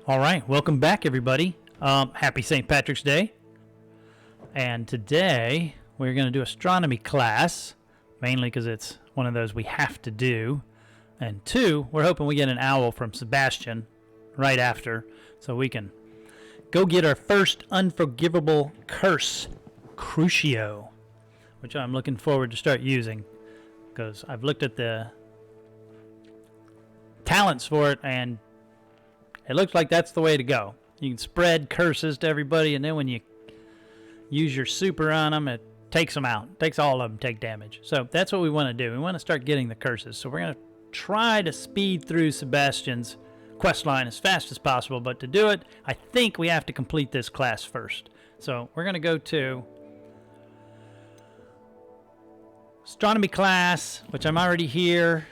All right, welcome back, everybody. Happy St. Patrick's Day. And today we're going to do astronomy class, mainly because it's one of those we have to do. And two, we're hoping we get an owl from Sebastian right after, so we can go get our first unforgivable curse, Crucio, which I'm looking forward to start using, because I've looked at the talents for it, and it looks like that's the way to go. You can spread curses to everybody, and then when you use your super on them, it takes them out. It takes all of them take damage. So that's what we want to do. We want to start getting the curses. So we're going to try to speed through Sebastian's quest line as fast as possible, but to do it, I think we have to complete this class first. So we're going to go to astronomy class, which I'm already here.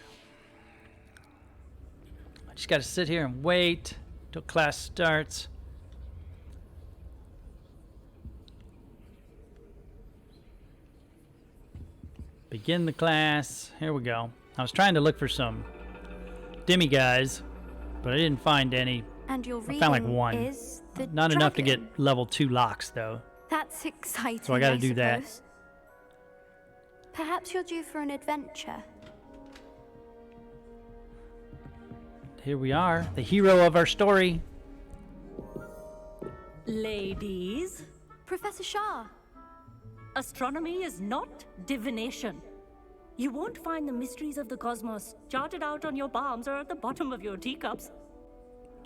I just got to sit here and wait till class starts. Begin the class. Here we go. I was trying to look for some demi-guys, but I didn't find any. And your I found like one. Is the Not dragon. enough to get level 2 locks, though. That's exciting. So I gotta do that. suppose. Perhaps you're due for an adventure. Here we are, the hero of our story. Ladies, Professor Shah. astronomy is not divination. You won't find the mysteries of the cosmos charted out on your palms or at the bottom of your teacups.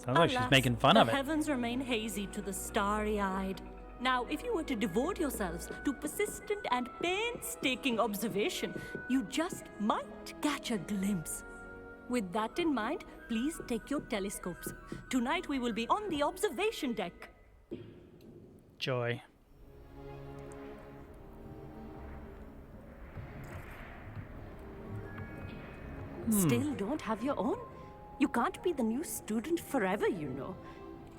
Sounds like she's Alas, making fun of the it. heavens remain hazy to the starry-eyed. Now, if you were to devote yourselves to persistent and painstaking observation, you just might catch a glimpse. With that in mind, please take your telescopes. Tonight we will be on the observation deck. Joy. Still don't have your own? You can't be the new student forever, you know.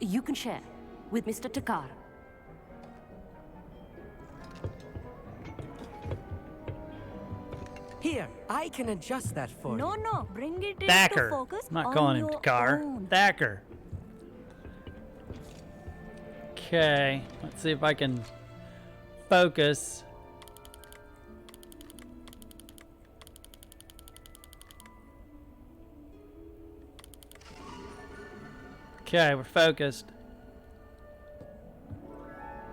You can share with Mr. Takar. Here, I can adjust that for you. No, bring it into Thacker. focus I'm not on calling him your Takar. own. Thacker. Okay, let's see if I can focus. Okay, we're focused.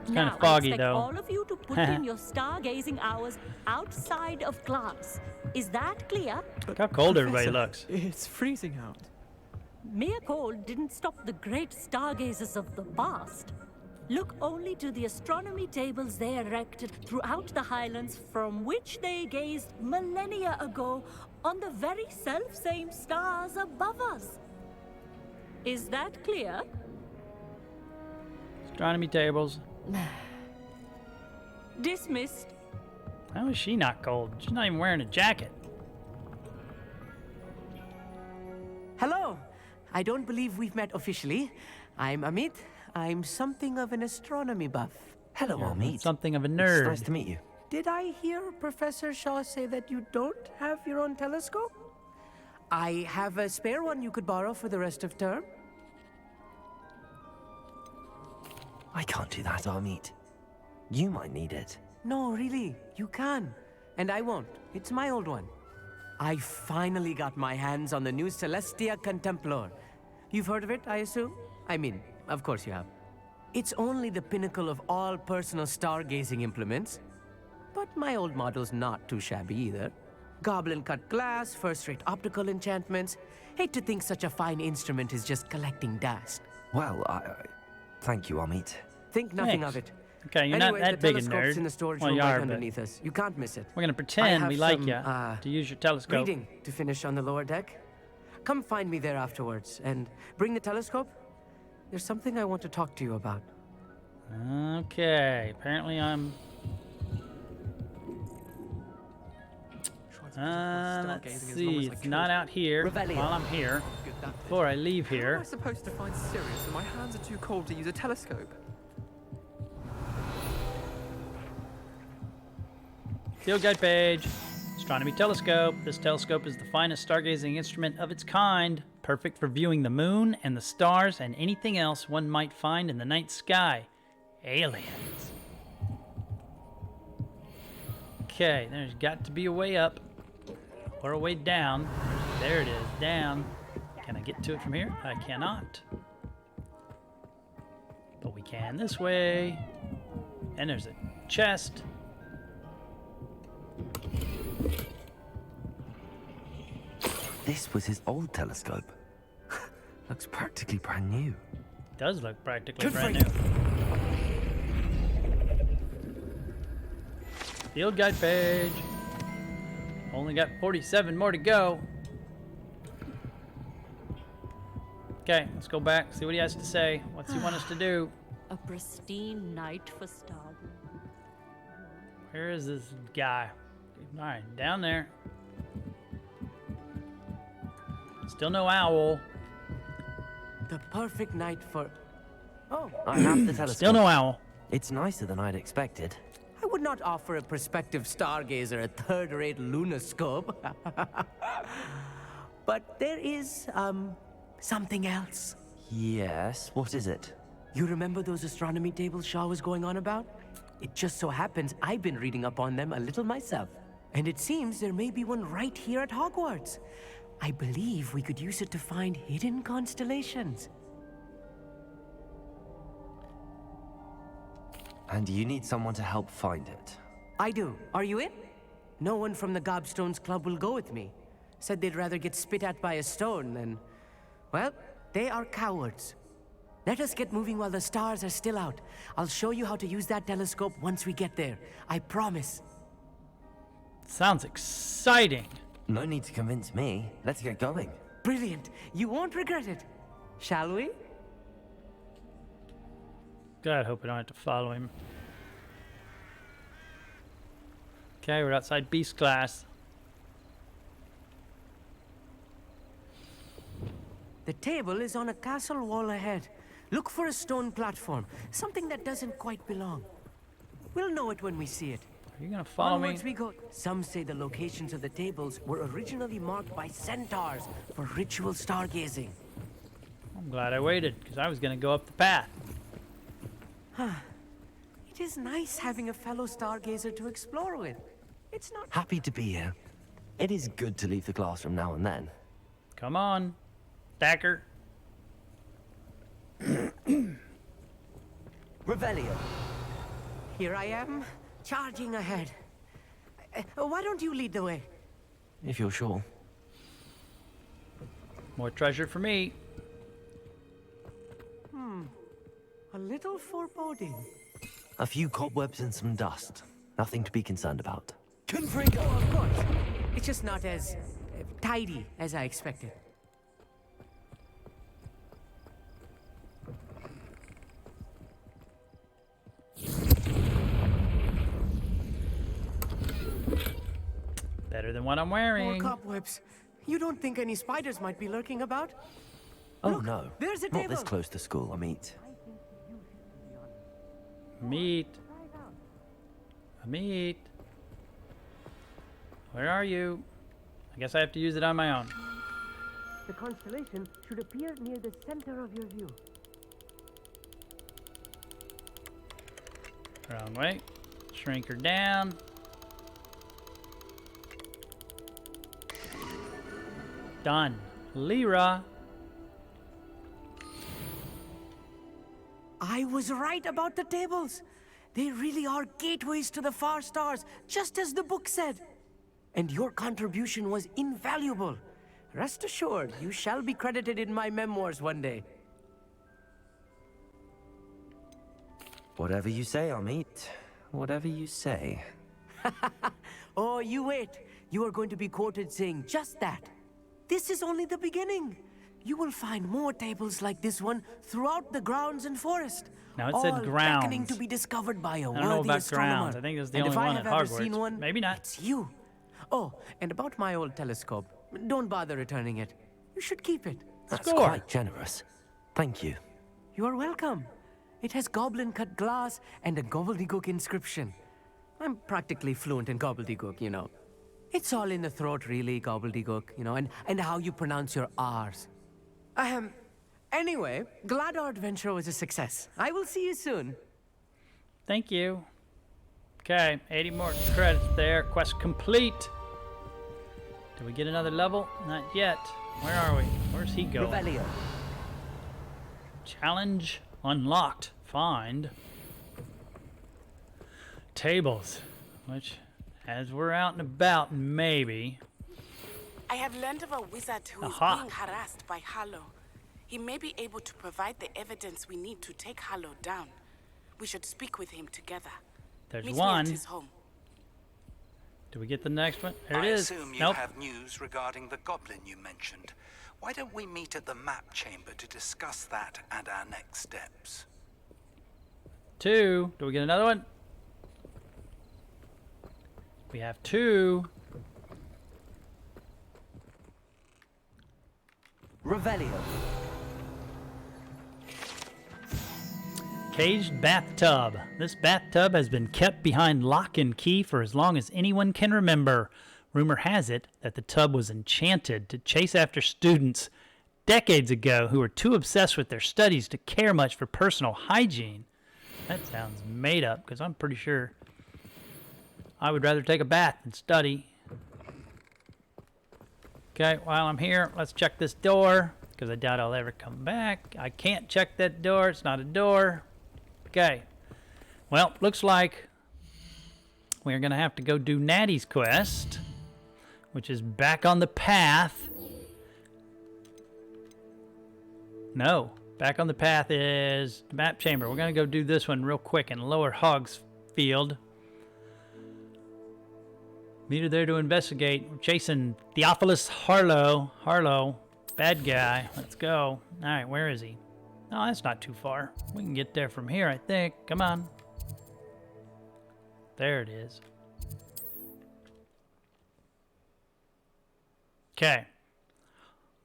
It's kind Now, of foggy, I expect though. all of you to put in your stargazing hours outside of class. Is that clear? Look how cold everybody looks. It's freezing out. Mere cold didn't stop the great stargazers of the past. Look only to the astronomy tables they erected throughout the highlands from which they gazed millennia ago on the very self-same stars above us. Is that clear? Astronomy tables. Dismissed. How is she not cold? She's not even wearing a jacket. Hello. I don't believe we've met officially. I'm Amit. I'm something of an astronomy buff. Hello, Amit. Something of a It's nerd. nice to meet you. Did I hear Professor Shaw say that you don't have your own telescope? I have a spare one you could borrow for the rest of term. I can't do that, Amit. You might need it. No, really, you can. And I won't. It's my old one. I finally got my hands on the new Celestia Contemplar. You've heard of it, I assume? I mean, of course you have. It's only the pinnacle of all personal stargazing implements. But my old model's not too shabby either. Goblin-cut glass, first-rate optical enchantments. Hate to think such a fine instrument is just collecting dust. Well, thank you, Amit. Think nothing Thanks. of it. Okay, you're Anyway, not that the big a telescope's nerd. in the storage Well, room you right are, but underneath us. You can't miss it. we're gonna I pretend have we like some, you to use your telescope. Reading to finish on the lower deck. Come find me there afterwards and bring the telescope. There's something I want to talk to you about. Okay, apparently I'm. Let's see. It's not out here while I'm here. Before I leave How am here. I supposed to find Sirius when my hands are too cold to use a telescope? Field guide page. Astronomy telescope. This telescope is the finest stargazing instrument of its kind. perfect for viewing the moon and the stars and anything else one might find in the night sky. Aliens. Okay, there's got to be a way up or a way down. There it is, down. Can I get to it from here? I cannot. But we can this way. And there's a chest. This was his old telescope. Looks practically brand new. Does look practically Good brand for new. Field guide page. Only got 47 more to go. Okay, let's go back, see what he has to say. What's he want us to do? A pristine night for stargazing. Where is this guy? Alright, down there. Still no owl. The perfect night for... Oh, I have the telescope. Still no owl. It's nicer than I'd expected. I would not offer a prospective stargazer a third-rate lunoscope. But there is, something else. Yes, what is it? You remember those astronomy tables Shaw was going on about? It just so happens I've been reading up on them a little myself. And it seems there may be one right here at Hogwarts. I believe we could use it to find hidden constellations. And you need someone to help find it. I do. Are you in? No one from the Gobstones Club will go with me. Said they'd rather get spit at by a stone than... Well, they are cowards. Let us get moving while the stars are still out. I'll show you how to use that telescope once we get there. I promise. Sounds exciting. No need to convince me. Let's get going. Brilliant. You won't regret it. Shall we? God, I hope I don't have to follow him. Okay, we're outside Beast Class. The table is on a castle wall ahead. Look for a stone platform. Something that doesn't quite belong. We'll know it when we see it. Are you gonna follow me? Onwards we go. Some say the locations of the tables were originally marked by centaurs for ritual stargazing. I'm glad I waited, because I was gonna go up the path. It is nice having a fellow stargazer to explore with. It's not... Happy to be here. It is good to leave the classroom now and then. Come on, Thacker. Revelio. Here I am, charging ahead. Why don't you lead the way? If you're sure. More treasure for me. A little foreboding. A few cobwebs and some dust. Nothing to be concerned about. Oh, of course. It's just not as tidy as I expected. Better than what I'm More wearing. cobwebs. You don't think any spiders might be lurking about? Oh Look, no. there's a Not this table. close to school, I mean. Meat. Meat. Where are you? I guess I have to use it on my own. The constellation should appear near the center of your view. Wrong way. Shrink her down. Done. Lyra. I was right about the tables. They really are gateways to the far stars, just as the book said. And your contribution was invaluable. Rest assured, you shall be credited in my memoirs one day. Whatever you say, Amit. Whatever you say. Oh, you wait. You are going to be quoted saying just that. This is only the beginning. You will find more tables like this one throughout the grounds and forest. Now it all said beckoning grounds. to be discovered by a I don't know worthy about astronomer. grounds. I think it's the And only if I one have at ever Hogwarts. seen one, Maybe not. it's you. Oh, and about my old telescope. Don't bother returning it. You should keep it. That's Score. quite generous. Thank you. You are welcome. It has goblin-cut glass and a gobbledygook inscription. I'm practically fluent in gobbledygook, you know. It's all in the throat, really, gobbledygook, you know, and how you pronounce your R's. Anyway, glad our adventure was a success. I will see you soon. Thank you. Okay, 80 more credits there. Quest complete. Did we get another level? Not yet. Where are we? Where's he going? Revelio. Challenge unlocked. Find tables. Which, as we're out and about, maybe. I have learned of a wizard who is Aha. being harassed by Harlow. He may be able to provide the evidence we need to take Harlow down. We should speak with him together. There's Meet one. me at his home. Do we get the next one? There it I is. assume you Nope. have news regarding the goblin you mentioned. Why don't we meet at the map chamber to discuss that and our next steps? 2. Do we get another one? We have 2. Revelio. Caged bathtub. This bathtub has been kept behind lock and key for as long as anyone can remember. Rumor has it that the tub was enchanted to chase after students decades ago who were too obsessed with their studies to care much for personal hygiene. That sounds made up, because I'm pretty sure I would rather take a bath than study. Okay, while I'm here, let's check this door, because I doubt I'll ever come back. I can't check that door. It's not a door. Okay. Well, looks like we're going to have to go do Natty's quest, which is back on the path. No. Back on the path is the map chamber. We're going to go do this one real quick in Lower Hogs Field. Meet her there to investigate. We're chasing Theophilus Harlow. Harlow. Bad guy. Let's go. Alright, where is he? No, that's not too far. We can get there from here, I think. Come on. There it is. Okay.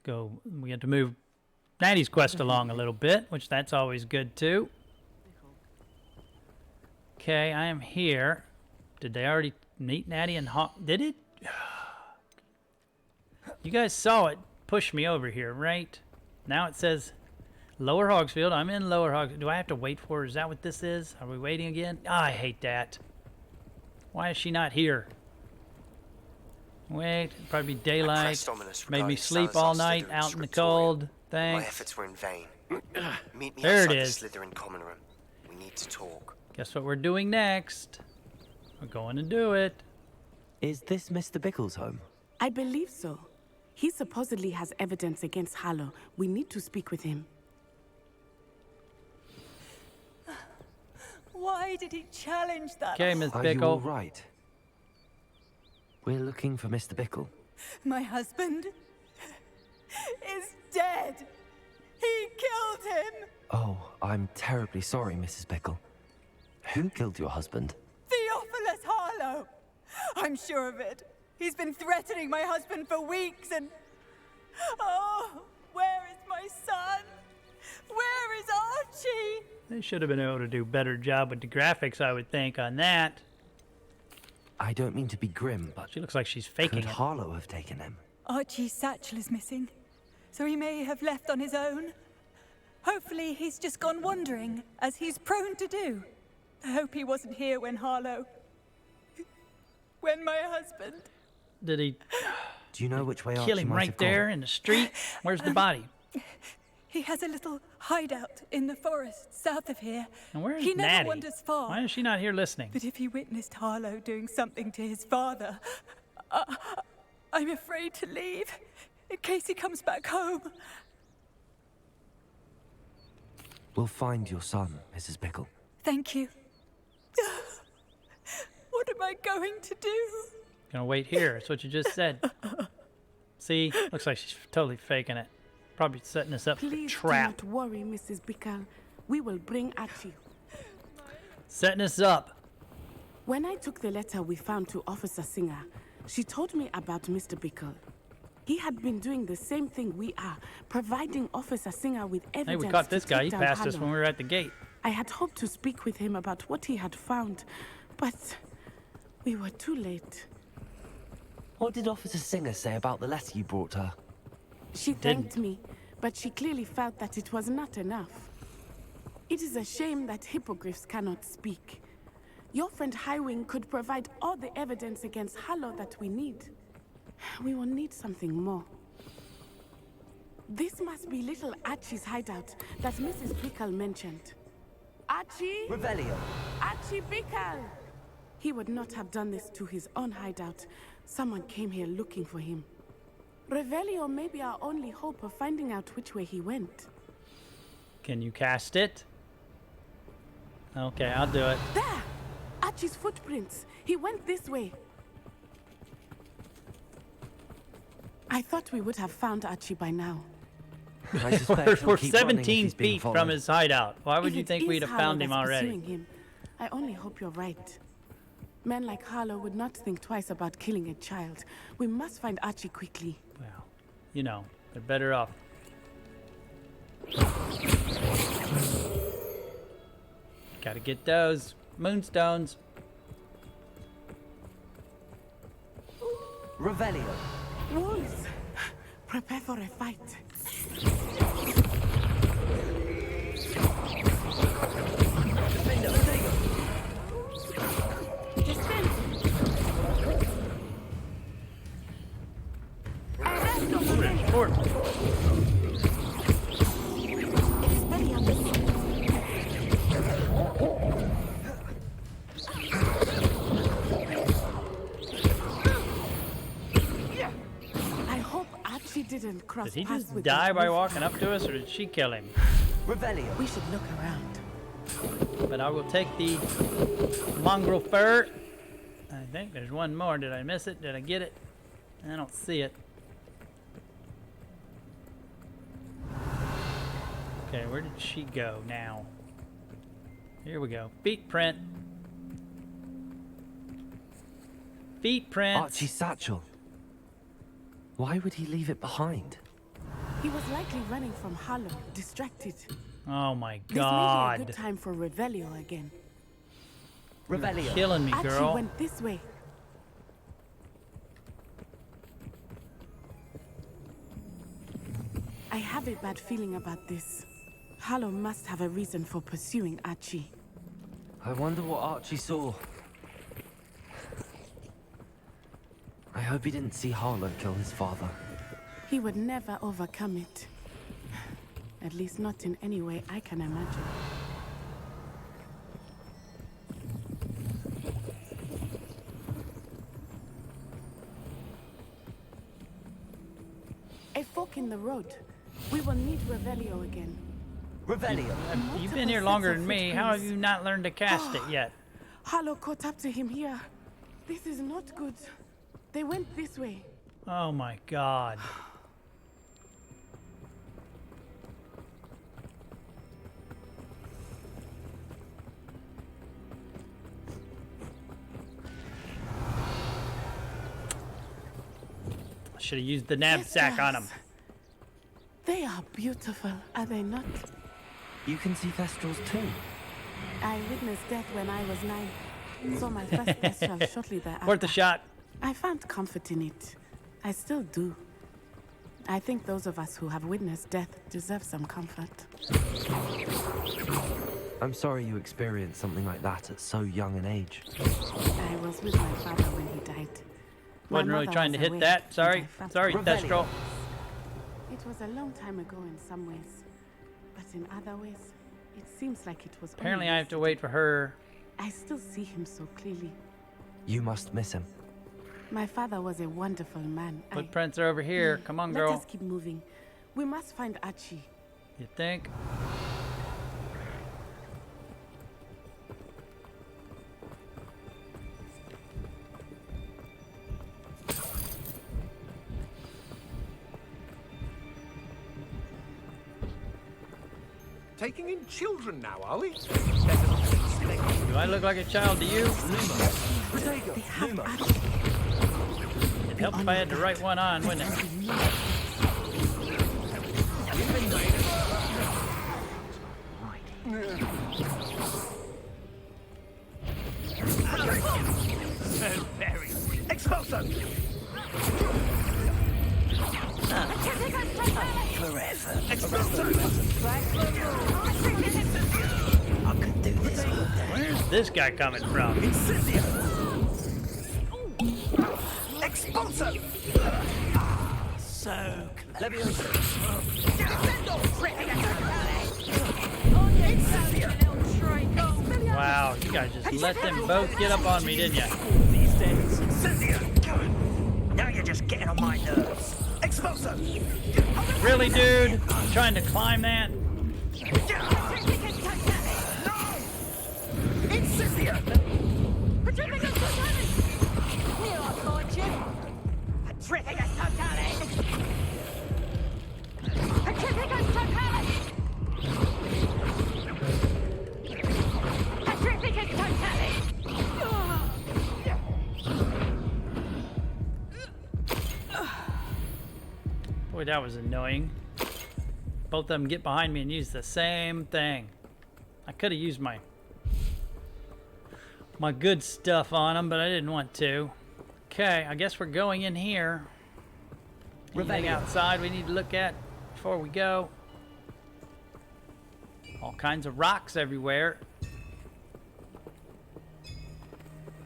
Go. We have to move Natty's quest along a little bit, which that's always good too. Okay, I am here. Did they already meet Natty and Did it? You guys saw it push me over here, right? Now it says Lower Hogsfield. I'm in Lower Hogs. Do I have to wait for her? Is that what this is? Are we waiting again? Oh, I hate that. Why is she not here? Wait, it'd probably be daylight. Made me sleep all night out in the cold. Thanks. My efforts were in vain. Meet me There it outside is. the Slytherin common room. We need to talk. Guess what we're doing next? We're going to do it. Is this Mr. Bickle's home? I believe so. He supposedly has evidence against Harlow. We need to speak with him. Why did he challenge that? Okay, Miss Are you all Bickle. right? We're looking for Mr. Bickle. My husband is dead. He killed him. Oh, I'm terribly sorry, Mrs. Bickle. Who killed your husband? Theophilus Harlow. I'm sure of it. He's been threatening my husband for weeks and... Oh, where is my son? Where is Archie? They should have been able to do a better job with the graphics, I would think, on that. I don't mean to be grim, but She looks like she's faking could it. Harlow have taken him? Archie's satchel is missing, so he may have left on his own. Hopefully he's just gone wandering, as he's prone to do. I hope he wasn't here when Harlow... when my husband... Did he Do you know which way kill Archie him might right have gone? there in the street? Where's the body? He has a little hideout in the forest south of here. And where's He never Natty? wanders far. Why is she not here listening? But if he witnessed Harlow doing something to his father, I'm afraid to leave, in case he comes back home. We'll find your son, Mrs. Bickle. Thank you. What am I going to do? Gonna wait here. That's what you just said. See? Looks like she's totally faking it. Probably setting us up for a Please trap. do not worry, Mrs. Bickle. We will bring Archie. Setting us up. When I took the letter we found to Officer Singer, she told me about Mr. Bickle. He had been doing the same thing we are, providing Officer Singer with Hey, evidence we caught to this guy. take He down passed us Harlow. when we were at the gate. I had hoped to speak with him about what he had found, but we were too late. What did Officer Singer say about the letter you brought her? She thanked me, but she clearly felt that it was not enough. It is a shame that hippogriffs cannot speak. Your friend Highwing could provide all the evidence against Harlow that we need. We will need something more. This must be little Archie's hideout that Mrs. Bickle mentioned. Archie? Revelio. Archie Bickle! He would not have done this to his own hideout. Someone came here looking for him. Revelio may be our only hope of finding out which way he went. Can you cast it? Okay, I'll do it. There! Archie's footprints. He went this way. I thought we would have found Archie by now. I suspect We're he'll keep running if 17 he's being feet from followed. his hideout. Why would If you it think is we'd have Harlow found him that's already? pursuing him, I only hope you're right. Men like Harlow would not think twice about killing a child. We must find Archie quickly. Well, you know, they're better off. Gotta get those moonstones. Revelio. Wolves! Prepare for a fight. Forward. I hope Archie didn't cross Did he paths just with die that by wolf. walking up to us, or did she kill him? Revelio. We should look around. But I will take the mongrel fur. I think there's one more. Did I miss it? Did I get it? I don't see it. Okay, where did she go now? Here we go. Feet print. Feet print. Archie's satchel. Why would he leave it behind? He was likely running from Harlow, distracted. Oh my This may be a God. good time for Revelio again. Revelio. Killing me, Archie girl. went this way. I have a bad feeling about this. Harlow must have a reason for pursuing Archie. I wonder what Archie saw. I hope he didn't see Harlow kill his father. He would never overcome it. At least not in any way I can imagine. A fork in the road. We will need Revelio again. Revelio. You've been here longer than me. How have you not learned to cast it yet? Harlow caught up to him here. This is not good. They went this way. Oh my God. Should have used the knapsack on him. They are beautiful, are they not? You can see Thestrals too. I witnessed death when I was 9. Saw my first Thestral shortly thereafter. Worth a shot. I found comfort in it. I still do. I think those of us who have witnessed death deserve some comfort. I'm sorry you experienced something like that at so young an age. I was with my father when he died. My Wasn't really mother trying was to hit away, that. and Sorry. I felt Sorry, bad. Thestral. It was a long time ago in some ways, but in other ways, it seems like it was. Apparently only I have to wait for her. I still see him so clearly. You must miss him. My father was a wonderful man. Footprints are over here. Come on, girl. Let us keep moving. We must find Archie. You think? Taking in children now, are we? Do I look like a child to you? It'd help if I had the right one on, wouldn't it? Very. Expulso! Forever. I could do this. Where's this guy coming from? Expulso! So clever. Wow, you guys just let them both get up on me, didn't you? These days. Now you're just getting on my nerves. Expulso! Really, dude? I'm trying to climb that? Boy, that was annoying. Both of them get behind me and use the same thing. I could have used my good stuff on them, but I didn't want to. Okay, I guess we're going in here. Anything outside we need to look at before we go? All kinds of rocks everywhere.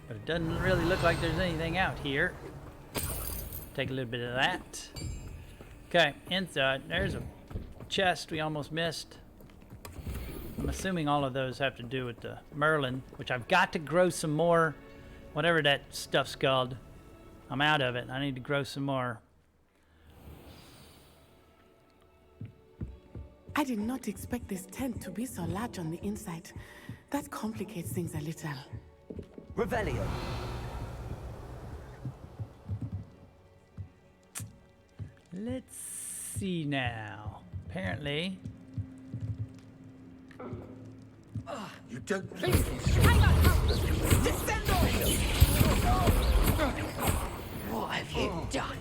But it doesn't really look like there's anything out here. Take a little bit of that. Okay, inside, there's a chest we almost missed. I'm assuming all of those have to do with the Merlin, which I've got to grow some more, whatever that stuff's called. I'm out of it. I need to grow some more. I did not expect this tent to be so large on the inside. That complicates things a little. Revelio. Let's see now. Apparently... You don't think What have you done?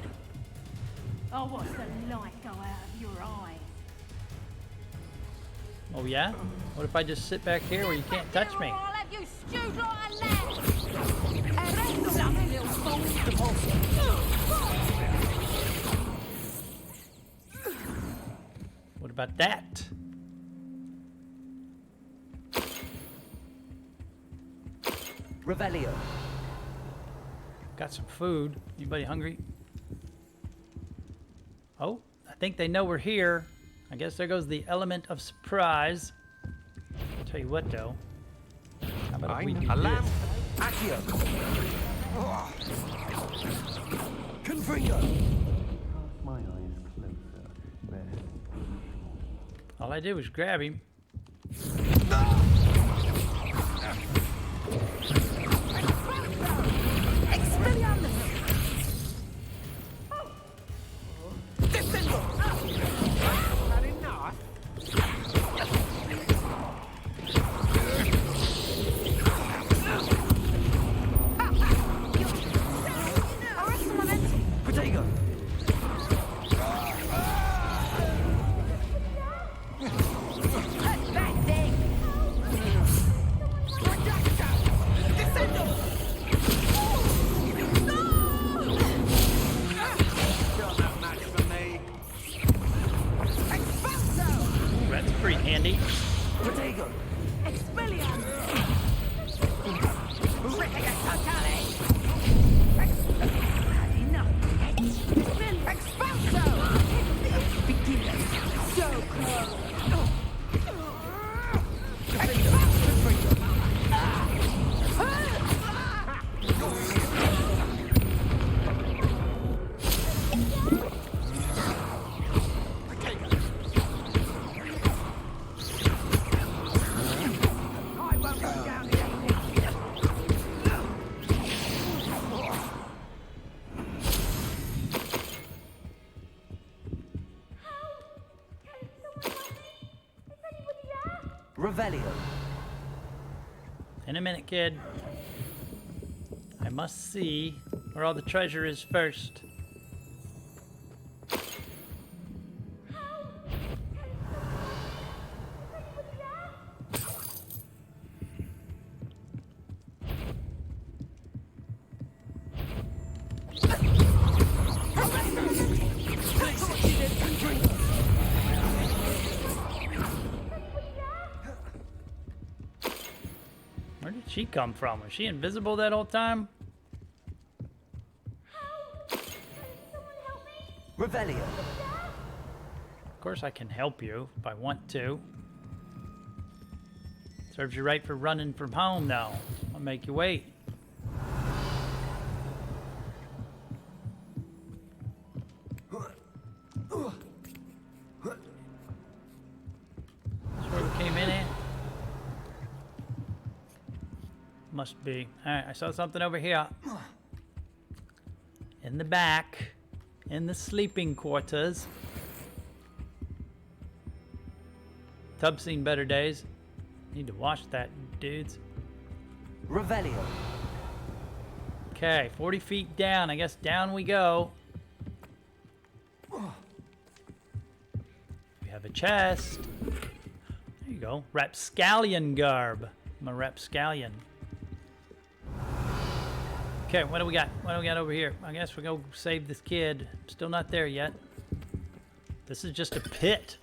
Oh, what's the light go out of your eyes? Oh yeah? What if I just sit back here where you can't touch me? I'll have you stewed like a lamb. What about that? Revelio. Got some food. Anybody hungry? Oh, I think they know we're here. I guess there goes the element of surprise. Tell you what though. How about if we do a lamb. this? Accio. Confringo. My eyes closer. There. All I did was grab him. Revelio. In a minute, kid. I must see where all the treasure is first. Where did she come from? Was she invisible that whole time? Revelio. Of course I can help you if I want to. Serves you right for running from home, though. I'll make you wait. That's where we came in at. Must be. Alright, I saw something over here. In the back. In the sleeping quarters. Tub's seen better days. Need to wash that, dudes. Revelio. Okay, 40 feet down. I guess down we go. We have a chest. There you go. Rapscallion garb. I'm a rapscallion. Okay, what do we got? What do we got over here? I guess we'll go save this kid. Still not there yet. This is just a pit.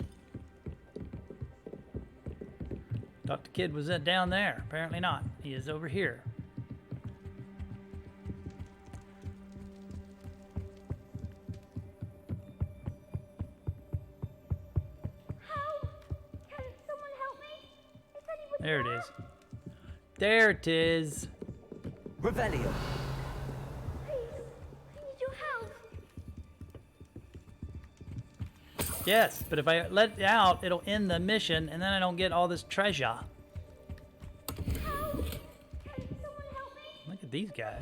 Thought the kid was down there. Apparently not. He is over here. There it is. There it is. Revelio. Yes, but if I let it out, it'll end the mission, and then I don't get all this treasure. Look at these guys.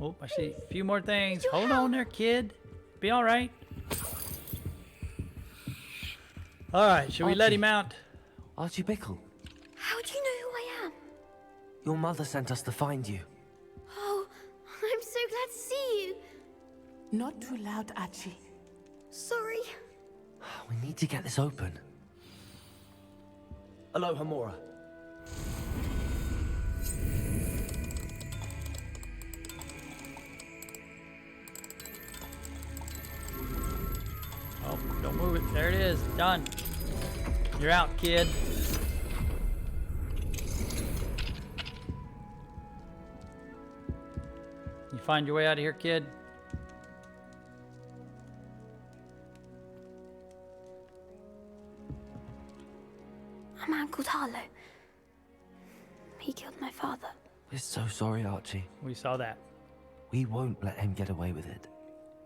Oh, I see a few more things. Hold on there, kid. Be all right. All right, should we let him out? Archie Bickle. How do you know who I am? Your mother sent us to find you. Oh, I'm so glad to see you. Not too loud, Archie. Sorry. We need to get this open. Aloha, Mora. Oh, don't move it. There it is. Done. You're out, kid. You find your way out of here, kid? A man called Harlow. He killed my father. We're so sorry, Archie. We saw that. We won't let him get away with it.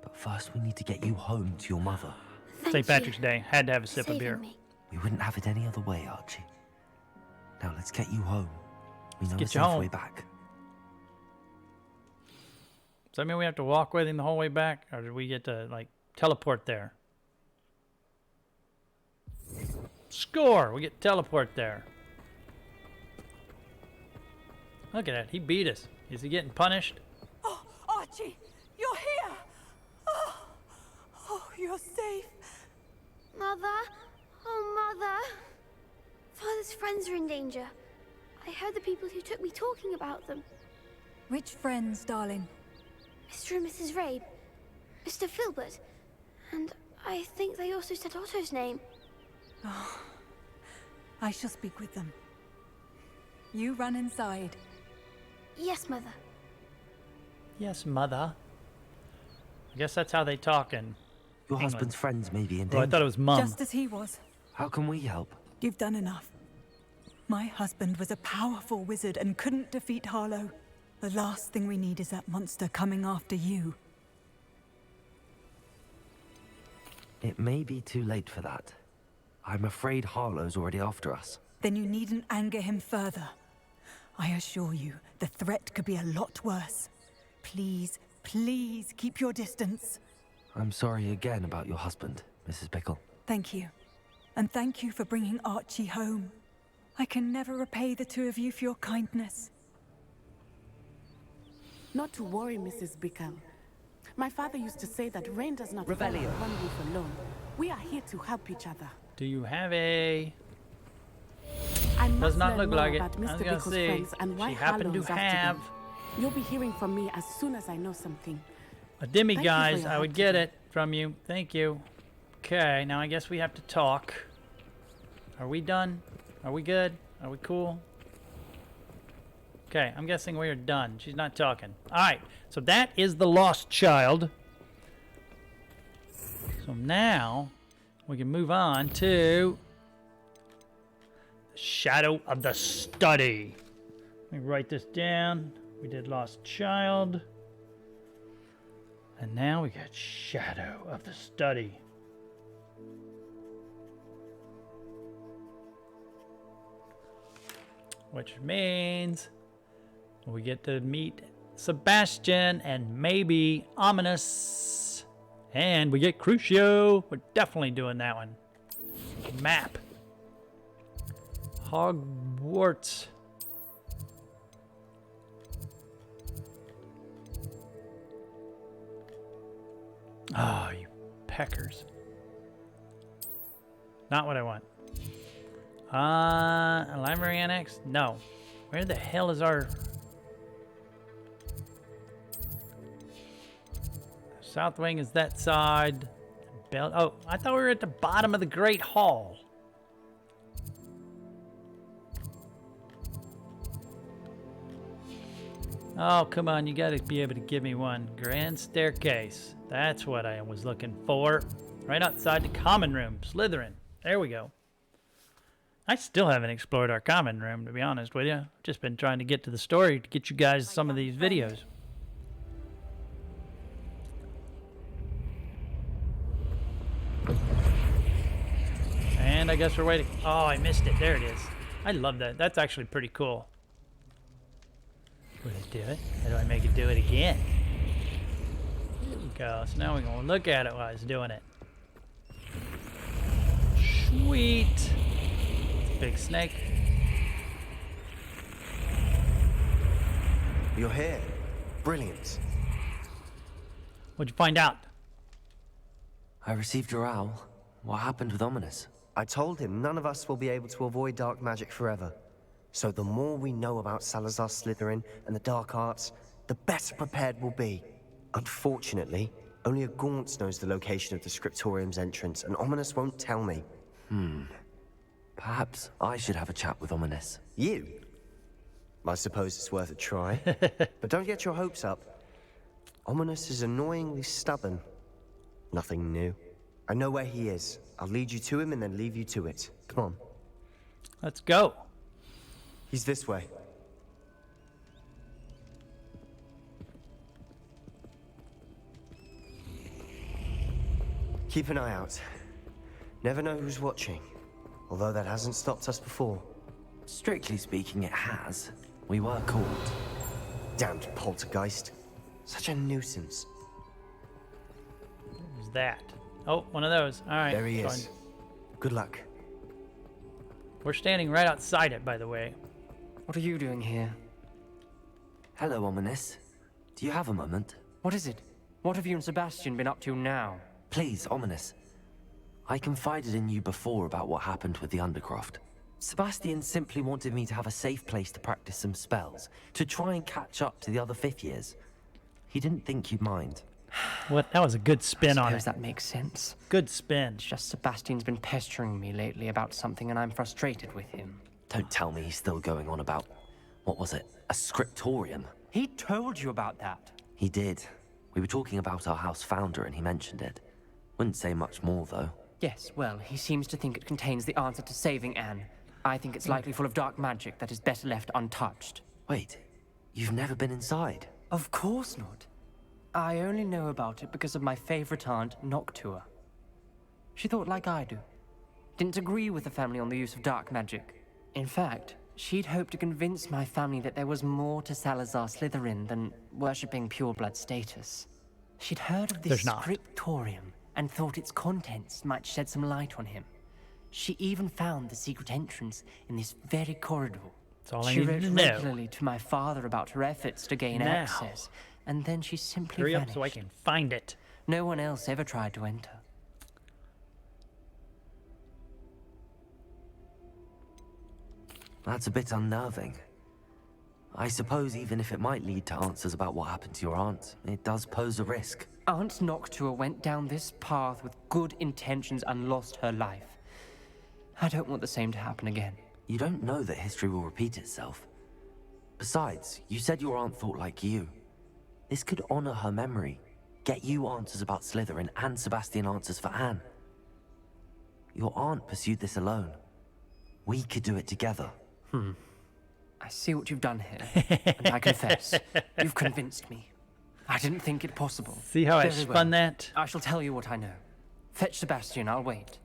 But first we need to get you home to your mother. St. Patrick's Day. Had to have a sip of Saving beer. me. We wouldn't have it any other way, Archie. Now let's get you home. We know a get you safe home. way back. Does that mean we have to walk with him the whole way back? Or did we get to, like, teleport there? Score! We get teleport there. Look at that. He beat us. Is he getting punished? Oh, Archie, you're here. Oh, you're safe. Mother? Oh, Mother. Father's friends are in danger. I heard the people who took me talking about them. Which friends, darling? Mr. and Mrs. Rabe. Mr. Filbert. And I think they also said Otto's name. Oh, I shall speak with them. You run inside. Yes, Mother. Yes, mother. I guess that's how they talk in Your England. husband's friends may be in Oh, I danger. thought it was mum. Just as he was. How can we help? You've done enough. My husband was a powerful wizard and couldn't defeat Harlow. The last thing we need is that monster coming after you. It may be too late for that. I'm afraid Harlow's already after us. Then you needn't anger him further. I assure you, the threat could be a lot worse. Please, please keep your distance. I'm sorry again about your husband, Mrs. Bickle. Thank you. And thank you for bringing Archie home. I can never repay the two of you for your kindness. Not to worry, Mrs. Bickle. My father used to say that rain does not fall Revelio. on one roof alone. We are here to help each other. Do you have a... I Does must not learn look more like it. about I was Mr. gonna Bickle's say, friends and why she happened to Harlow's after have them. You'll be hearing from me as soon as I know something. a Thank you for demiguise. your I would help get today. it from you. Thank you. Okay, now I guess we have to talk. Are we done? Are we good? Are we cool? Okay, I'm guessing we are done. She's not talking. Alright, so that is the lost child. So now we can move on to the Shadow of the Study. Let me write this down. We did lost child. And now we got Shadow of the Study. Which means we get to meet Sebastian and maybe Ominis. And we get Crucio. We're definitely doing that one. Map. Hogwarts. Oh, you peckers. Not what I want. Library Annex? No. Where the hell is our... South Wing is that side. Oh, I thought we were at the bottom of the Great Hall. Oh, come on. You got to be able to give me one. Grand Staircase. That's what I was looking for. Right outside the common room. Slytherin. There we go. I still haven't explored our common room, to be honest with you. I've just been trying to get to the story to get you guys some of these videos. And I guess we're waiting. Oh, I missed it. There it is. I love that. That's actually pretty cool. Will it do it? How do I make it do it again? There we go. So now we're going to look at it while it's doing it. Sweet. Big snake. You're here. Brilliant. What'd you find out? I received your owl. What happened with Ominis? I told him none of us will be able to avoid dark magic forever. So the more we know about Salazar Slytherin and the dark arts, the better prepared we'll be. Unfortunately, only a Gaunt knows the location of the Scriptorium's entrance, and Ominis won't tell me. Perhaps I should have a chat with Ominis. You? I suppose it's worth a try. But don't get your hopes up. Ominis is annoyingly stubborn. Nothing new. I know where he is. I'll lead you to him and then leave you to it. Come on. Let's go. He's this way. Keep an eye out. Never know who's watching. Although that hasn't stopped us before. Strictly speaking, it has. We were caught. Damned poltergeist. Such a nuisance. Who's that? Oh, one of those. All right. There he is. Good luck. We're standing right outside it, by the way. What are you doing here? Hello, Ominis. Do you have a moment? What is it? What have you and Sebastian been up to now? Please, Ominis. I confided in you before about what happened with the Undercroft. Sebastian simply wanted me to have a safe place to practice some spells, to try and catch up to the other fifth years. He didn't think you'd mind. What? That was a good spin on it. That makes sense. Good spin. It's just Sebastian's been pestering me lately about something and I'm frustrated with him. Don't tell me he's still going on about, what was it, a scriptorium? He told you about that. He did. We were talking about our house founder and he mentioned it. Wouldn't say much more, though. Yes, well, he seems to think it contains the answer to saving Anne. I think it's likely full of dark magic that is better left untouched. Wait, you've never been inside? Of course not. I only know about it because of my favorite aunt, Noctua. She thought like I do. Didn't agree with the family on the use of dark magic. In fact, she'd hoped to convince my family that there was more to Salazar Slytherin than worshipping pureblood status. She'd heard of this Scriptorium and thought its contents might shed some light on him. She even found the secret entrance in this very corridor. That's all I she need wrote to know. regularly to my father about her efforts to gain access, and then she simply Hurry vanished. up so I can find it. No one else ever tried to enter. That's a bit unnerving. I suppose even if it might lead to answers about what happened to your aunt, it does pose a risk. Aunt Noctua went down this path with good intentions and lost her life. I don't want the same to happen again. You don't know that history will repeat itself. Besides, you said your aunt thought like you. This could honor her memory, get you answers about Slytherin and Sebastian answers for Anne. Your aunt pursued this alone. We could do it together. I see what you've done here, and I confess, you've convinced me. I didn't think it possible. See how I Very spun well. that? I shall tell you what I know. Fetch Sebastian, I'll wait.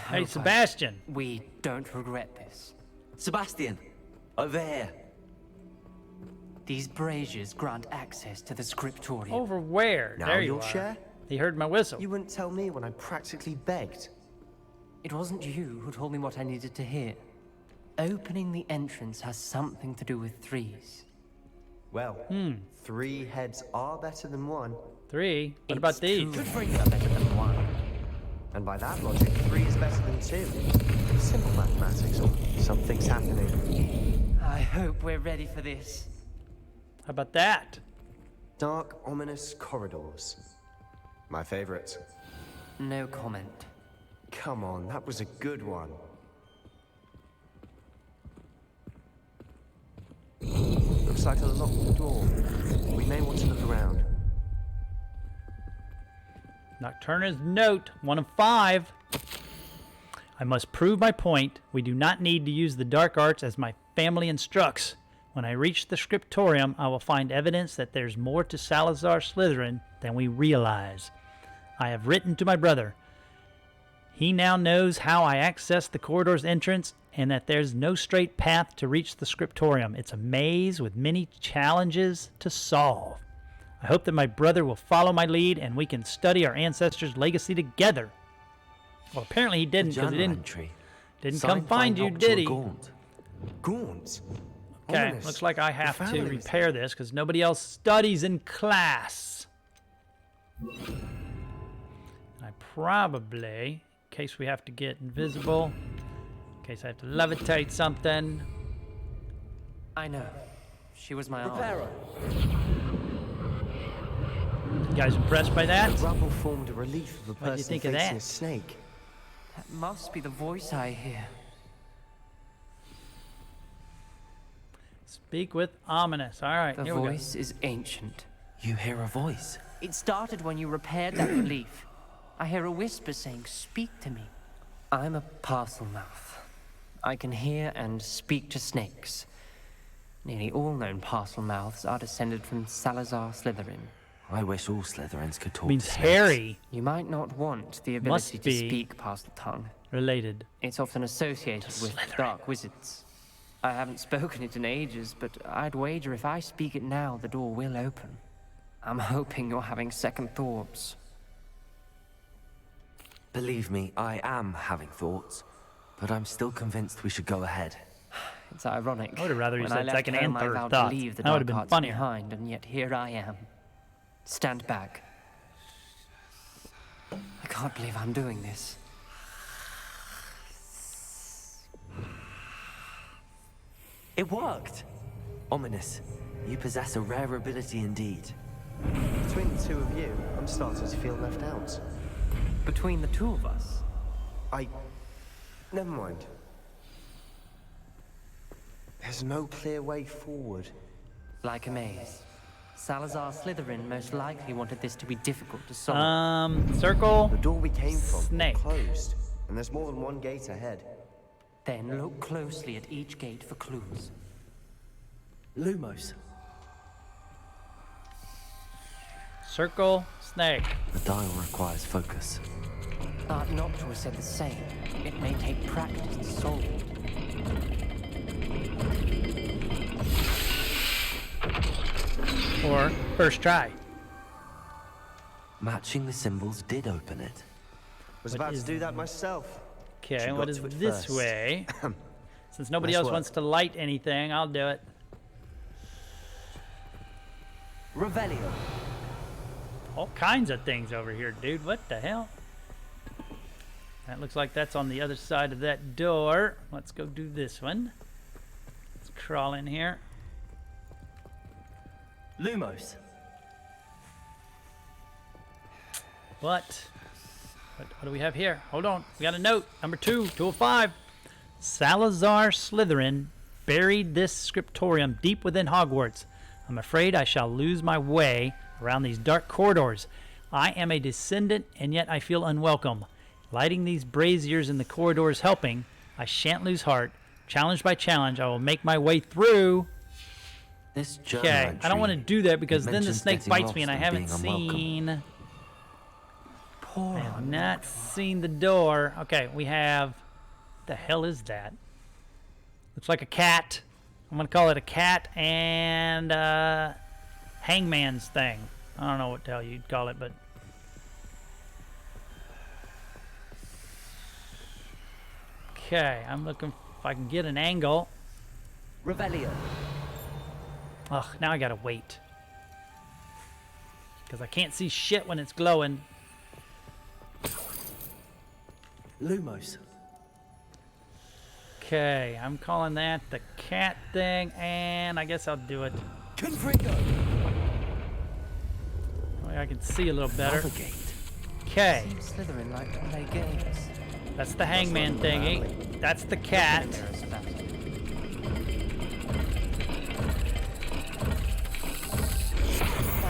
Hey, Sebastian. We don't regret this. Sebastian, over here. These braziers grant access to the Scriptorium. Over where? Now There you you'll are. share? He heard my whistle. You wouldn't tell me when I practically begged. It wasn't you who told me what I needed to hear. Opening the entrance has something to do with threes. Well, 3 heads are better than 1. 3? What about these? 2 3 are better than 1. And by that logic, 3 is better than 2. Simple mathematics, or something's happening. I hope we're ready for this. How about that? Dark, ominous corridors. My favorite. No comment. Come on, that was a good one. Looks like a locked door. We may want to look around. Nocturna's note, 1 of 5. I must prove my point. We do not need to use the dark arts as my family instructs. When I reach the Scriptorium, I will find evidence that there's more to Salazar Slytherin than we realize. I have written to my brother. He now knows how I access the corridor's entrance and that there's no straight path to reach the Scriptorium. It's a maze with many challenges to solve. I hope that my brother will follow my lead and we can study our ancestors' legacy together. Well, apparently he didn't, because he didn't come find you, did he? Gaunt? Okay, Ominous. looks like I have The to families. repair this because nobody else studies in class. I probably, in case we have to get invisible, in case I have to levitate something. I know. She was my aunt. You guys impressed by that? The rubble formed a relief of a What do you person think of facing that? a snake. That must be the voice I hear. Speak with Ominis. All right, The here we go. voice is ancient. You hear a voice. It started when you repaired that relief. I hear a whisper saying, "Speak to me." I'm a parcel mouth. I can hear and speak to snakes. Nearly all known parcel mouths are descended from Salazar Slytherin. I wish all Slytherins could talk Means to snakes. Harry You might not want the Must ability to be speak parcel tongue. related. It's often associated with dark wizards. I haven't spoken it in ages, but I'd wager if I speak it now, the door will open. I'm hoping you're having second thoughts. Believe me, I am having thoughts, but I'm still convinced we should go ahead. It's ironic. I would have rather you When said I left second home, and I third vowed thoughts. to leave the That would have dark been arts funnier. behind, and yet here I am. Stand back. I can't believe I'm doing this. It worked! Ominis, you possess a rare ability indeed. Between the 2 of you, I'm starting to feel left out. Between the 2 of us? Never mind. There's no clear way forward. Like a maze. Salazar Slytherin most likely wanted this to be difficult to solve. Circle. The door we came from Snake. closed, and there's more than one gate ahead. Then look closely at each gate for clues. Lumos. Circle, snake. The dial requires focus. Art Noctua has said the same. It may take practice to solve it. Or first try. Matching the symbols did open it. Was about to do that myself. Okay, She what got is to it this first. way? Since nobody Nice else work. wants to light anything, I'll do it. Revelio. All kinds of things over here, dude. What the hell? That looks like that's on the other side of that door. Let's go do this one. Let's crawl in here. Lumos. What? What do we have here? Hold on. We got a note. Number 205. Salazar Slytherin buried this scriptorium deep within Hogwarts. I'm afraid I shall lose my way around these dark corridors. I am a descendant, and yet I feel unwelcome. Lighting these braziers in the corridors helping, I shan't lose heart. Challenge by challenge, I will make my way through. Okay, I don't want to do that because then the snake bites me and I haven't seen... I have not seen the door. Okay, we have... What the hell is that? Looks like a cat. I'm going to call it a cat and hangman's thing. I don't know what the hell you'd call it, but... Okay, I'm looking if I can get an angle. Revelio. Ugh, now I gotta wait. Because I can't see shit when it's glowing. Lumos. Okay, I'm calling that the cat thing, and I guess I'll do it. Confringo. I can see a little better. Navigate. Okay. Seems Slytherin like to play games. That's the hangman thingy. That's the cat. That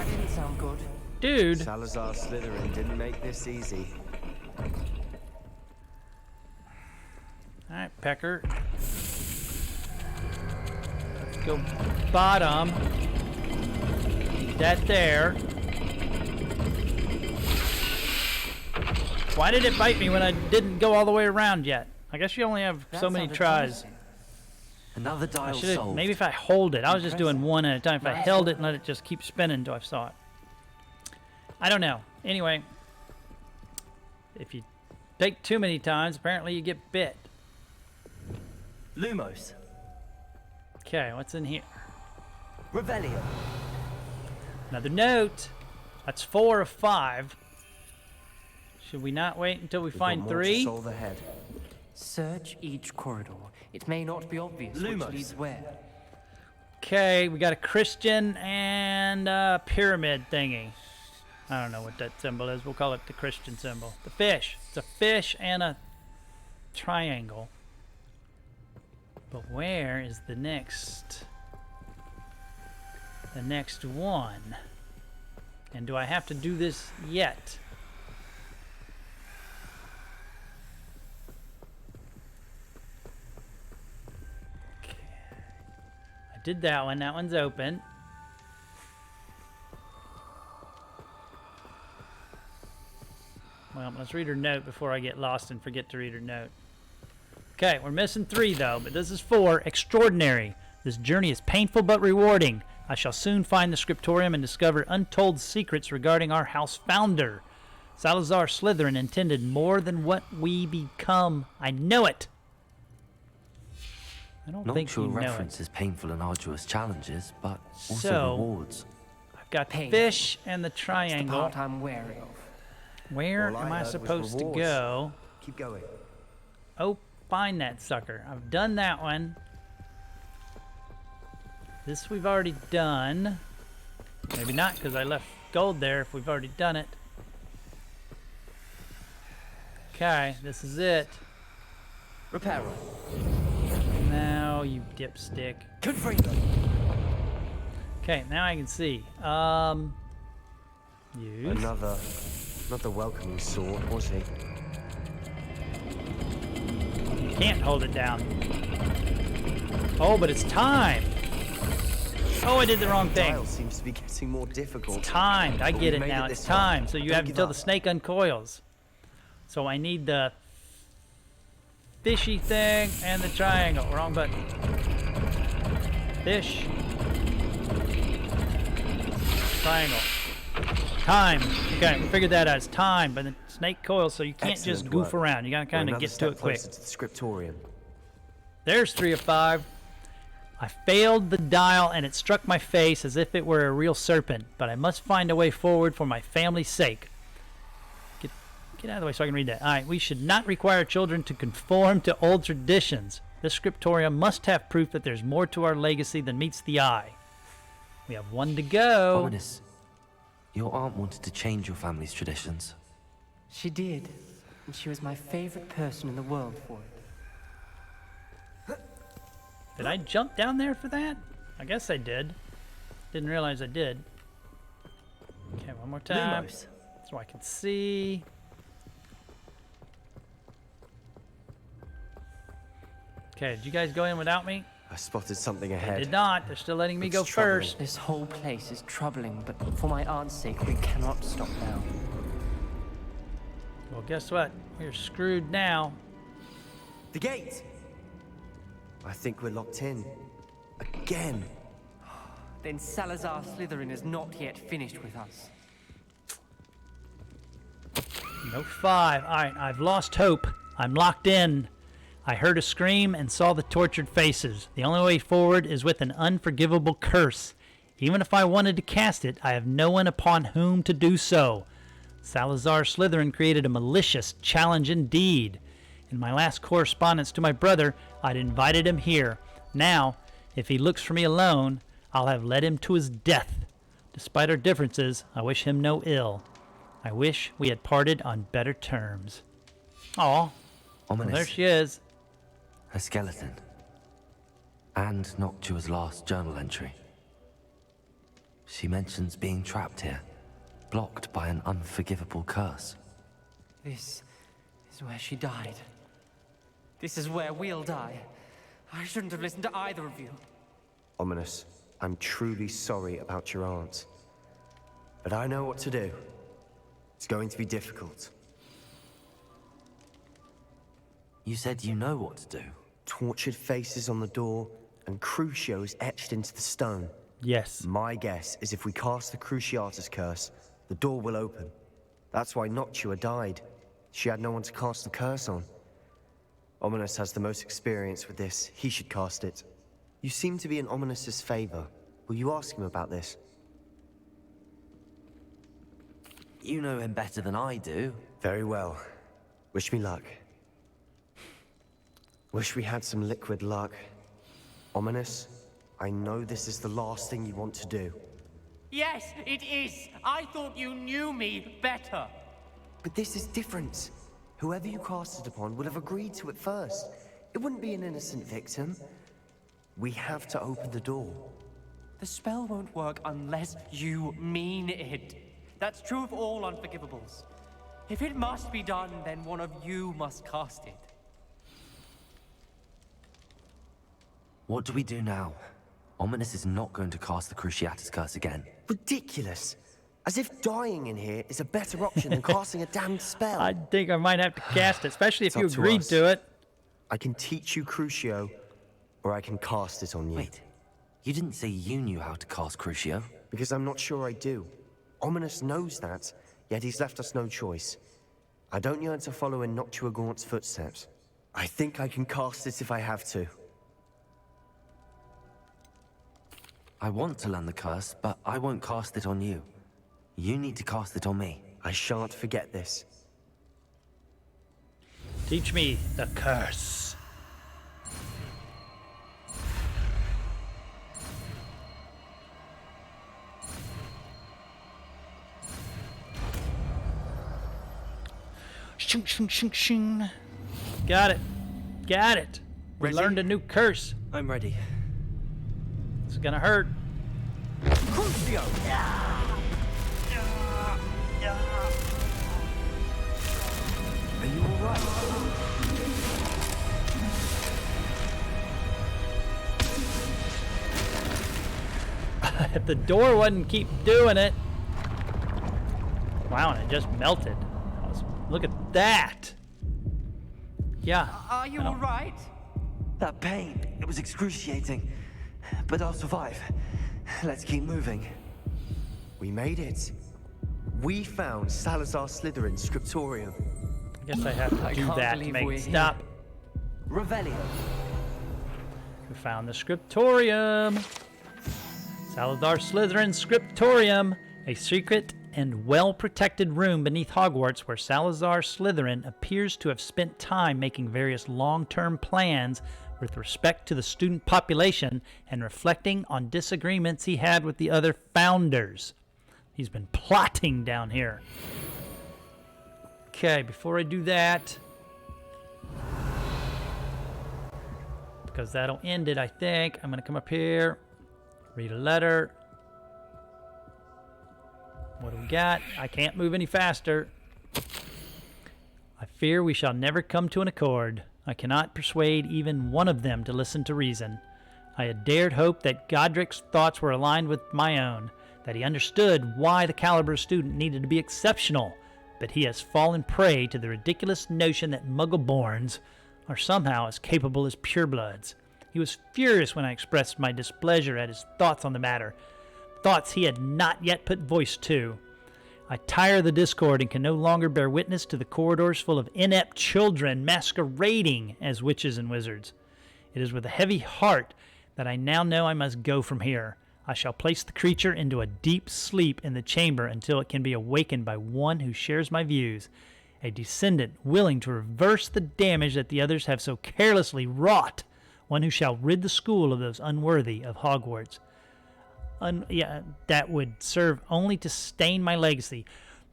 didn't sound good. Dude. Salazar Slytherin didn't make this easy. Alright, Pecker. Let's go bottom. That there. Why did it bite me when I didn't go all the way around yet? I guess you only have so many tries. Another dial solved. Maybe if I hold it. I was just doing one at a time. If I held it and let it just keep spinning until I saw it. I don't know. Anyway, if you take too many times, apparently you get bit. Lumos. Okay, what's in here? Revelio. Another note. That's 4 of 5. Should we not wait until we find 3? Solve ahead. Search each corridor. It may not be obvious Lumos. which leads where. Okay, we got a Christian and a pyramid thingy. I don't know what that symbol is. We'll call it the Christian symbol. The fish. It's a fish and a triangle. But where is the next one? And do I have to do this yet? Okay. I did that one. That one's open. Well, let's read her note before I get lost and forget to read her note. Okay, we're missing 3 though, but this is 4. Extraordinary. This journey is painful but rewarding. I shall soon find the Scriptorium and discover untold secrets regarding our house founder. Salazar Slytherin intended more than what we become. I know it. I don't think you know it. References painful and arduous challenges, but also rewards. I've got the fish and the triangle. That's the part I'm wary of. Where am I supposed to go? Keep going. Oh, find that sucker. I've done that one. This we've already done. Maybe not, because I left gold there if we've already done it. Okay, this is it. Reparo. Now, you dipstick. Confringo. Okay, now I can see. Use. Another welcoming sword, was he? Can't hold it down. Oh, but it's time. Oh, I did the wrong thing. Dial seems to be getting more difficult. It's timed. I get it now. It's time. So you Don't have give until up. the snake uncoils. So I need the fishy thing and the triangle. Wrong button. Fish. Triangle. Time. Okay, we figured that out. It's time, but the snake coils, so you can't Excellent just goof work. around. You gotta kind of get to it quick. To the Scriptorium. There's 3 of 5. I failed the dial and it struck my face as if it were a real serpent, but I must find a way forward for my family's sake. Get out of the way so I can read that. Alright, we should not require children to conform to old traditions. This Scriptorium must have proof that there's more to our legacy than meets the eye. We have 1 to go. Ominis, your aunt wanted to change your family's traditions. She did. And she was my favorite person in the world for it. Did I jump down there for that? I guess I did. Didn't realize I did. Okay, one more time. Lumos. So I can see. Okay, did you guys go in without me? I spotted something They ahead. did not. They're still letting me It's go troubling. first. This whole place is troubling, but for my aunt's sake, we cannot stop now. Well, guess what? We're screwed now. The gate! I think we're locked in. Again. Then Salazar Slytherin is not yet finished with us. No 5. All right, I've lost hope. I'm locked in. I heard a scream and saw the tortured faces. The only way forward is with an unforgivable curse. Even if I wanted to cast it, I have no one upon whom to do so. Salazar Slytherin created a malicious challenge indeed. In my last correspondence to my brother, I'd invited him here. Now, if he looks for me alone, I'll have led him to his death. Despite our differences, I wish him no ill. I wish we had parted on better terms. Aw. Well, there she is. A skeleton. And Noctua's last journal entry. She mentions being trapped here, blocked by an unforgivable curse. This is where she died. This is where we'll die. I shouldn't have listened to either of you. Ominis, I'm truly sorry about your aunt. But I know what to do. It's going to be difficult. You said you know what to do. Tortured faces on the door, and Crucio is etched into the stone. Yes. My guess is if we cast the Cruciatus curse, the door will open. That's why Noctua died. She had no one to cast the curse on. Ominis has the most experience with this. He should cast it. You seem to be in Ominis' favor. Will you ask him about this? You know him better than I do. Very well. Wish me luck. Wish we had some liquid luck. Ominis, I know this is the last thing you want to do. Yes, it is. I thought you knew me better. But this is different. Whoever you cast it upon would have agreed to it first. It wouldn't be an innocent victim. We have to open the door. The spell won't work unless you mean it. That's true of all unforgivables. If it must be done, then one of you must cast it. What do we do now? Ominis is not going to cast the Cruciatus curse again. Ridiculous. As if dying in here is a better option than casting a damned spell. I think I might have to cast it, especially if It's you up to agreed us. to it. I can teach you Crucio, or I can cast it on you. Wait, you didn't say you knew how to cast Crucio? Because I'm not sure I do. Ominis knows that, yet he's left us no choice. I don't yearn to follow in Noctua Gaunt's footsteps. I think I can cast it if I have to. I want to learn the curse, but I won't cast it on you. You need to cast it on me. I shan't forget this. Teach me the curse. Shing, shing, shing, shing. Got it. Got it. We Ready? learned a new curse. I'm ready. It's gonna hurt. Crucio! Are you alright? If the door wouldn't keep doing it. Wow, and it just melted. Look at that. Yeah. Are you all right? That pain, it was excruciating. But I'll survive. Let's keep moving. We made it. We found Salazar Slytherin's Scriptorium. I guess I have to do that to make it stop. Revelio. We found the Scriptorium. Salazar Slytherin's Scriptorium, a secret and well-protected room beneath Hogwarts where Salazar Slytherin appears to have spent time making various long-term plans with respect to the student population and reflecting on disagreements he had with the other founders. He's been plotting down here. Okay, before I do that, because that'll end it, I think, I'm going to come up here, read a letter. What do we got? I can't move any faster. I fear we shall never come to an accord. I cannot persuade even one of them to listen to reason. I had dared hope that Godric's thoughts were aligned with my own, that he understood why the caliber student needed to be exceptional, but he has fallen prey to the ridiculous notion that Muggle-borns are somehow as capable as purebloods. He was furious when I expressed my displeasure at his thoughts on the matter, thoughts he had not yet put voice to. I tire of the discord and can no longer bear witness to the corridors full of inept children masquerading as witches and wizards. It is with a heavy heart that I now know I must go from here. I shall place the creature into a deep sleep in the chamber until it can be awakened by one who shares my views, a descendant willing to reverse the damage that the others have so carelessly wrought, one who shall rid the school of those unworthy of Hogwarts. That would serve only to stain my legacy.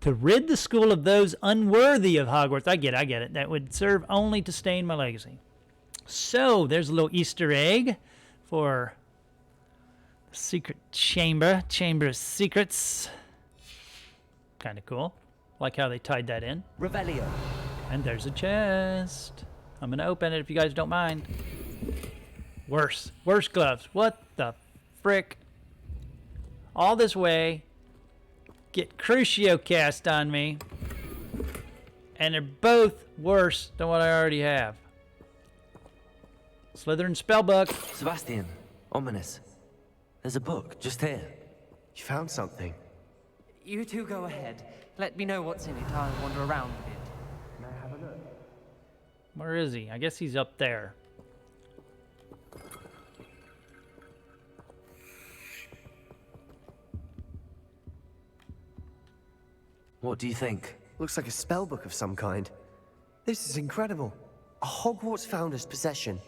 To rid the school of those unworthy of Hogwarts. I get it. That would serve only to stain my legacy. So, there's a little Easter egg for the secret chamber. Chamber of Secrets. Kind of cool. Like how they tied that in. Revelio. And there's a chest. I'm going to open it if you guys don't mind. Worse gloves. What the frick? All this way, get Crucio cast on me, and they're both worse than what I already have. Slytherin spellbook. Sebastian, Ominis. There's a book just here. You found something. You two go ahead. Let me know what's in it. I'll wander around a bit. May I have a look? Where is he? I guess he's up there. What do you think? Looks like a spellbook of some kind. This is incredible. A Hogwarts founder's possession.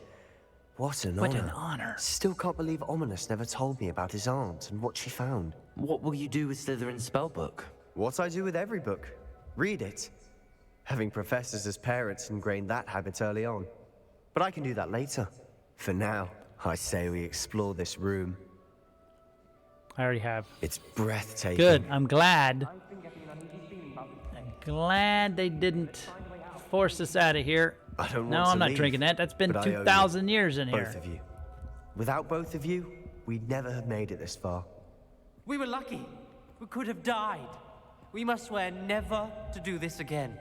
What an honor. What an honor. Still can't believe Ominis never told me about his aunt and what she found. What will you do with Slytherin's spellbook? What I do with every book. Read it. Having professors as parents ingrained that habit early on. But I can do that later. For now, I say we explore this room. I already have. It's breathtaking. Good. I'm glad they didn't force us out of here. I don't no, want I'm to not leave, drinking that. That's been but I owe 2,000 you, years in here. Both of you. Without both of you, we'd never have made it this far. We were lucky. We could have died. We must swear never to do this again.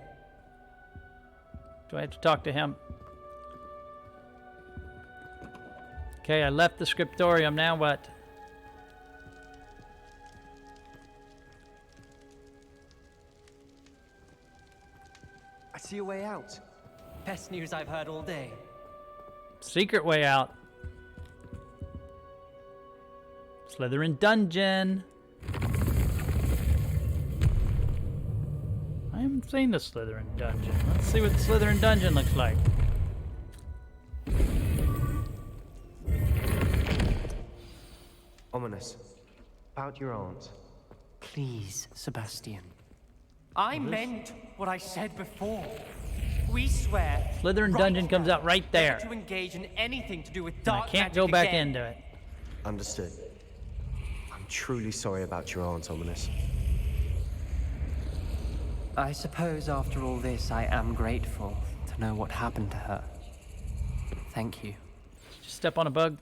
Do I have to talk to him? Okay, I left the Scriptorium. Now what? I see a way out. Best news I've heard all day. Secret way out. Slytherin dungeon. I haven't seen the Slytherin dungeon. Let's see what the Slytherin dungeon looks like. Ominis. About your aunt. Please, Sebastian. I meant what I said before. We swear. Slytherin dungeon comes out right there. To engage in anything to do with I dark can't magic go back again. into it. Understood. I'm truly sorry about your aunt, Ominis. I suppose after all this, I am grateful to know what happened to her. Thank you. Just step on a bug.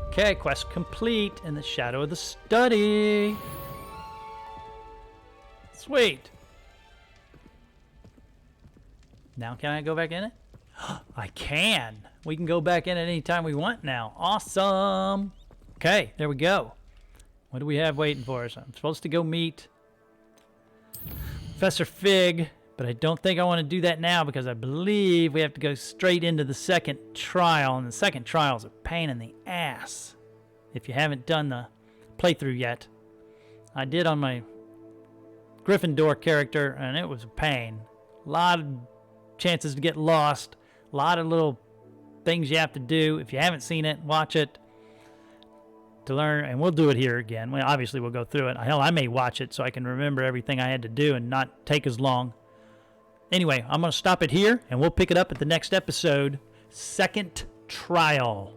Okay, quest complete in the shadow of the study. Sweet. Now can I go back in it? I can. We can go back in at any time we want now. Awesome. Okay, there we go. What do we have waiting for us? I'm supposed to go meet Professor Fig, but I don't think I want to do that now because I believe we have to go straight into the second trial, and the second trial is a pain in the ass if you haven't done the playthrough yet. I did on my Gryffindor character, and it was a pain. A lot of chances to get lost, a lot of little things you have to do. If you haven't seen it, watch it. to learn, and we'll do it here again. Well, obviously, we'll go through it. Hell, I may watch it so I can remember everything I had to do and not take as long. Anyway, I'm going to stop it here, and we'll pick it up at the next episode, Second Trial.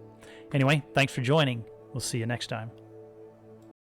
Anyway, thanks for joining. We'll see you next time.